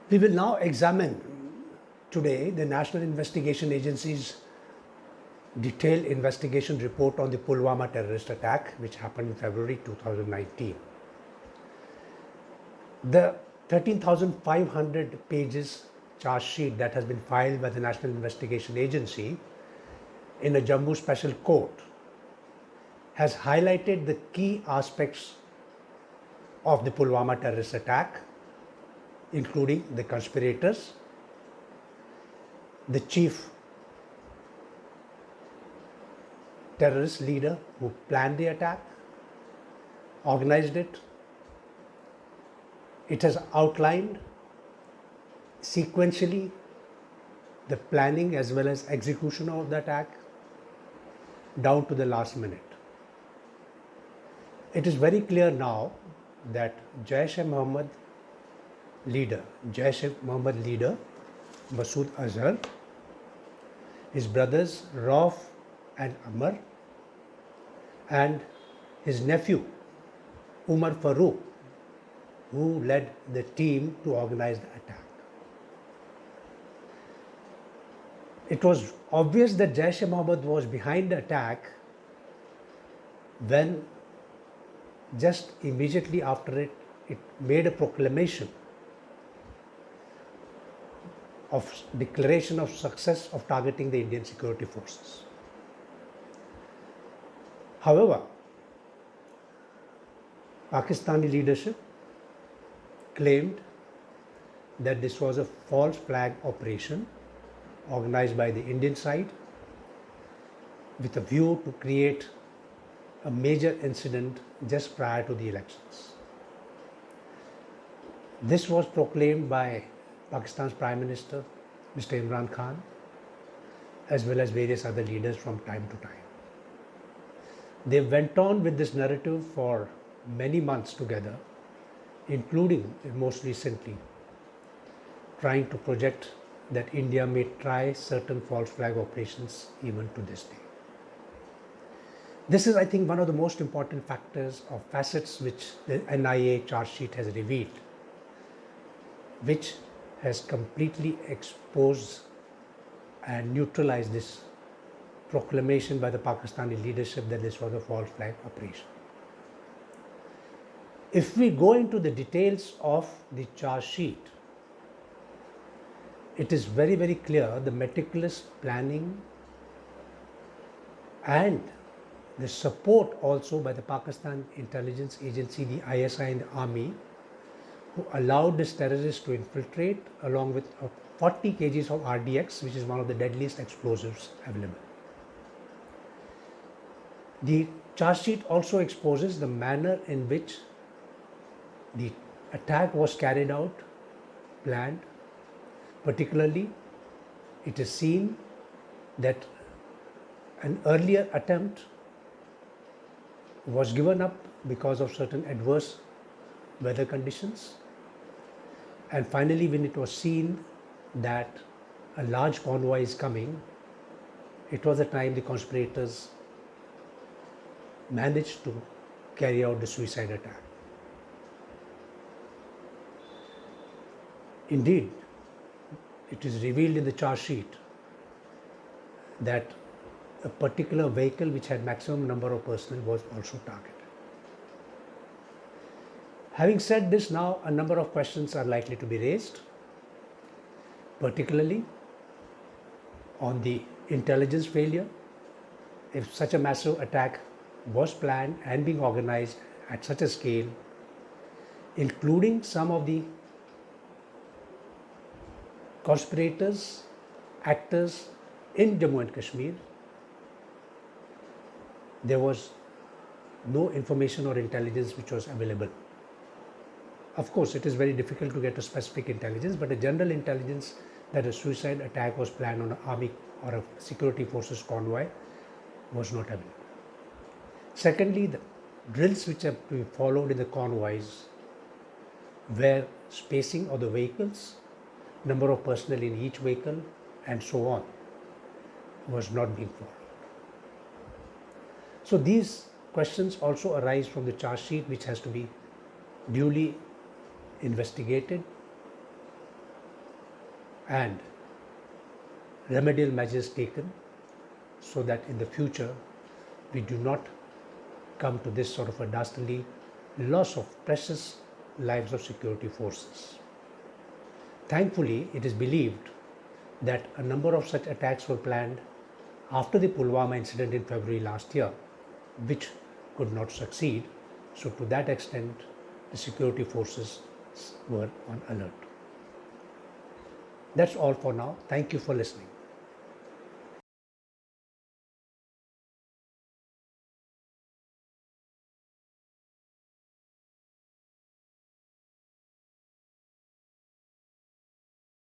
We will now examine today the National Investigation Agency's detailed investigation report on the Pulwama terrorist attack, which happened in February 2019. The 13,500 pages charge sheet that has been filed by the National Investigation Agency in a Jammu Special Court has highlighted the key aspects of the Pulwama terrorist attack, including the conspirators, the chief terrorist leader who planned the attack, organized it. It has outlined sequentially the planning as well as execution of the attack down to the last minute. It is very clear now that Jaish-e-Mohammed leader Masood Azhar, his brothers Rauf and Amr, and his nephew Umar Farooq, who led the team to organize the attack. It was obvious that Jaish-e-Mohammed was behind the attack when just immediately after it made a proclamation of declaration of success of targeting the Indian security forces. However, Pakistani leadership claimed that this was a false flag operation organized by the Indian side with a view to create a major incident just prior to the elections. This was proclaimed by Pakistan's Prime Minister, Mr. Imran Khan, as well as various other leaders from time to time. They went on with this narrative for many months together, including most recently trying to project that India may try certain false flag operations even to this day. This is, I think, one of the most important factors or facets which the NIA charge sheet has revealed, which has completely exposed and neutralized this proclamation by the Pakistani leadership that this was a false flag operation. If we go into the details of the charge sheet, it is very, very clear the meticulous planning and the support also by the Pakistan intelligence agency, the ISI and the army, who allowed this terrorist to infiltrate along with 40 kgs of RDX, which is one of the deadliest explosives available. The charge sheet also exposes the manner in which the attack was carried out, planned. Particularly, it is seen that an earlier attempt was given up because of certain adverse weather conditions, and finally when it was seen that a large convoy is coming, it was the time the conspirators managed to carry out the suicide attack. Indeed, it is revealed in the charge sheet that a particular vehicle which had maximum number of personnel was also targeted. Having said this, now a number of questions are likely to be raised, particularly on the intelligence failure. If such a massive attack was planned and being organized at such a scale, including some of the conspirators, actors in Jammu and Kashmir, there was no information or intelligence which was available. Of course, it is very difficult to get a specific intelligence, but a general intelligence that a suicide attack was planned on an army or a security forces convoy was not available. Secondly, the drills which have to be followed in the convoys, where spacing of the vehicles, number of personnel in each vehicle, and so on, was not being followed. So these questions also arise from the charge sheet, which has to be duly investigated and remedial measures taken so that in the future we do not come to this sort of a dastardly loss of precious lives of security forces. Thankfully, it is believed that a number of such attacks were planned after the Pulwama incident in February last year, which could not succeed. So to that extent, the security forces were on alert. That's all for now. Thank you for listening.